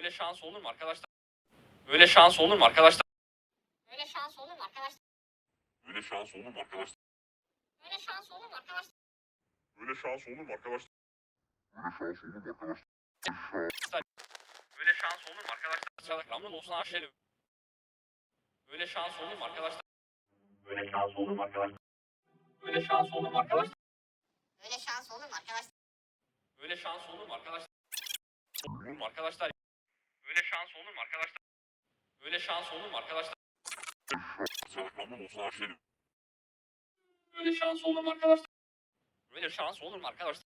Böyle şans olur mu arkadaşlar? Böyle şans olur mu arkadaşlar? Böyle şans olur mu arkadaşlar? Böyle şans olur mu arkadaşlar? Böyle şans olur mu arkadaşlar? Böyle şans olur mu arkadaşlar? Böyle şans olur mu arkadaşlar? Böyle şans olur mu arkadaşlar? Ramdan olsun aşerim. Böyle şans olur mu arkadaşlar? Böyle şans olur mu arkadaşlar? Böyle şans olur mu arkadaşlar? Böyle şans olur mu arkadaşlar? Böyle şans olur mu arkadaşlar? Olur mu arkadaşlar? Böyle şans olur mu arkadaşlar? Böyle şans olur mu arkadaşlar? Ramdan olsun aşerim. Böyle şans olur mu arkadaşlar? Böyle şans olur mu arkadaşlar?